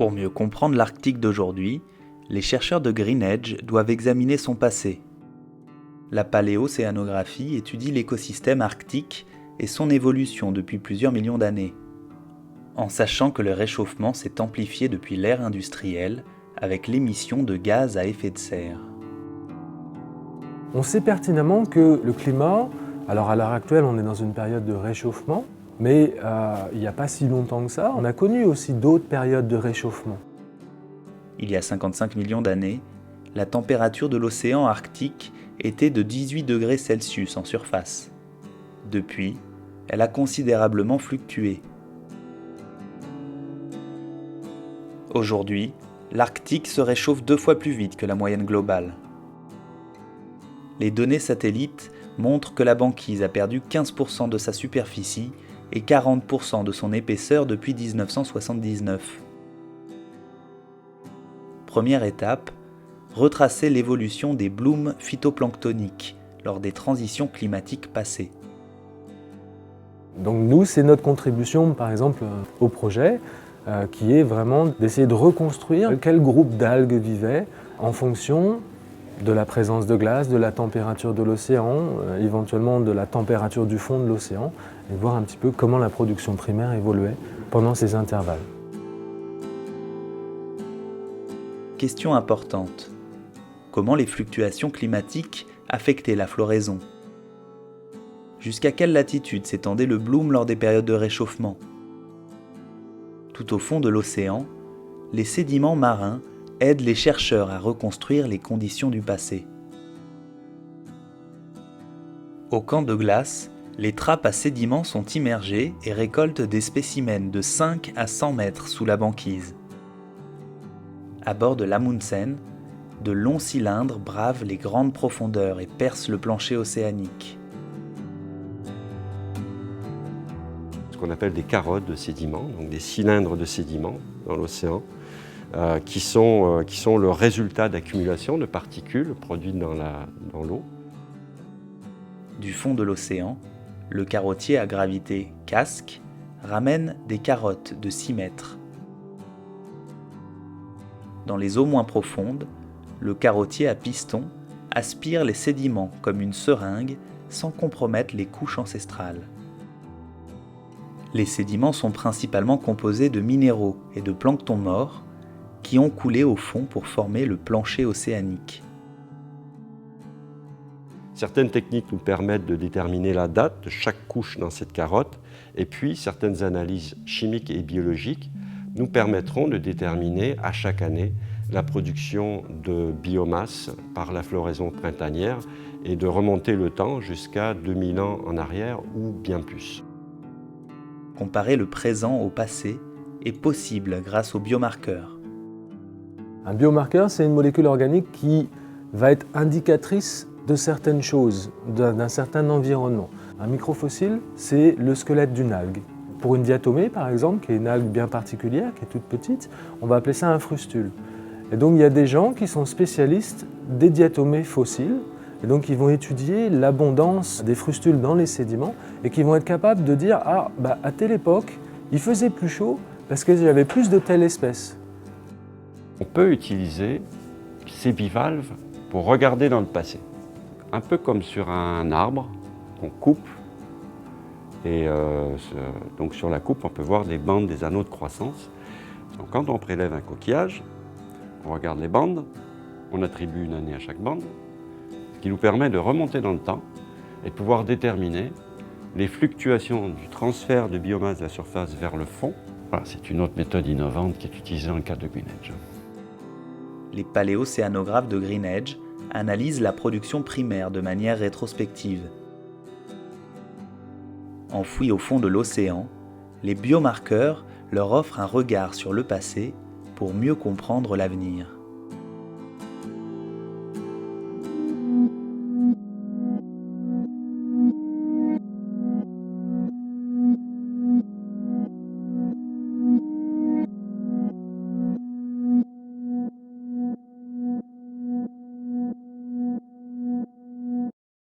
Pour mieux comprendre l'Arctique d'aujourd'hui, les chercheurs de Greenedge doivent examiner son passé. La paléocéanographie étudie l'écosystème arctique et son évolution depuis plusieurs millions d'années. En sachant que le réchauffement s'est amplifié depuis l'ère industrielle avec l'émission de gaz à effet de serre. On sait pertinemment que le climat, alors à l'heure actuelle on est dans une période de réchauffement, mais il n'y a pas si longtemps que ça, on a connu aussi d'autres périodes de réchauffement. Il y a 55 millions d'années, la température de l'océan Arctique était de 18 degrés Celsius en surface. Depuis, elle a considérablement fluctué. Aujourd'hui, l'Arctique se réchauffe 2 fois plus vite que la moyenne globale. Les données satellites montrent que la banquise a perdu 15% de sa superficie et 40% de son épaisseur depuis 1979. Première étape, retracer l'évolution des blooms phytoplanctoniques lors des transitions climatiques passées. Donc nous, c'est notre contribution par exemple au projet qui est vraiment d'essayer de reconstruire quel groupe d'algues vivait en fonction de la présence de glace, de la température de l'océan, éventuellement de la température du fond de l'océan, et voir un petit peu comment la production primaire évoluait pendant ces intervalles. Question importante. Comment les fluctuations climatiques affectaient la floraison ? Jusqu'à quelle latitude s'étendait le bloom lors des périodes de réchauffement ? Tout au fond de l'océan, les sédiments marins aident les chercheurs à reconstruire les conditions du passé. Au camp de glace, les trappes à sédiments sont immergées et récoltent des spécimens de 5 à 100 mètres sous la banquise. À bord de l'Amundsen, de longs cylindres bravent les grandes profondeurs et percent le plancher océanique. Ce qu'on appelle des carottes de sédiments, donc des cylindres de sédiments dans l'océan, qui sont le résultat d'accumulation de particules produites dans l'eau. Du fond de l'océan, le carottier à gravité casque ramène des carottes de 6 mètres. Dans les eaux moins profondes, le carottier à piston aspire les sédiments comme une seringue sans compromettre les couches ancestrales. Les sédiments sont principalement composés de minéraux et de plancton mort qui ont coulé au fond pour former le plancher océanique. Certaines techniques nous permettent de déterminer la date de chaque couche dans cette carotte, et puis certaines analyses chimiques et biologiques nous permettront de déterminer à chaque année la production de biomasse par la floraison printanière et de remonter le temps jusqu'à 2000 ans en arrière ou bien plus. Comparer le présent au passé est possible grâce aux biomarqueurs. Un biomarqueur, c'est une molécule organique qui va être indicatrice de certaines choses, d'un certain environnement. Un microfossile, c'est le squelette d'une algue. Pour une diatomée, par exemple, qui est une algue bien particulière, qui est toute petite, on va appeler ça un frustule. Et donc il y a des gens qui sont spécialistes des diatomées fossiles, et donc ils vont étudier l'abondance des frustules dans les sédiments, et qui vont être capables de dire « Ah, à telle époque, il faisait plus chaud parce qu'il y avait plus de telle espèce ». On peut utiliser ces bivalves pour regarder dans le passé. Un peu comme sur un arbre qu'on coupe. Et donc sur la coupe, on peut voir les bandes des anneaux de croissance. Donc quand on prélève un coquillage, on regarde les bandes, on attribue une année à chaque bande, ce qui nous permet de remonter dans le temps et de pouvoir déterminer les fluctuations du transfert de biomasse de la surface vers le fond. Voilà, c'est une autre méthode innovante qui est utilisée dans le cadre de Greenedge. Les paléocéanographes de Greenedge analysent la production primaire de manière rétrospective. Enfouis au fond de l'océan, les biomarqueurs leur offrent un regard sur le passé pour mieux comprendre l'avenir.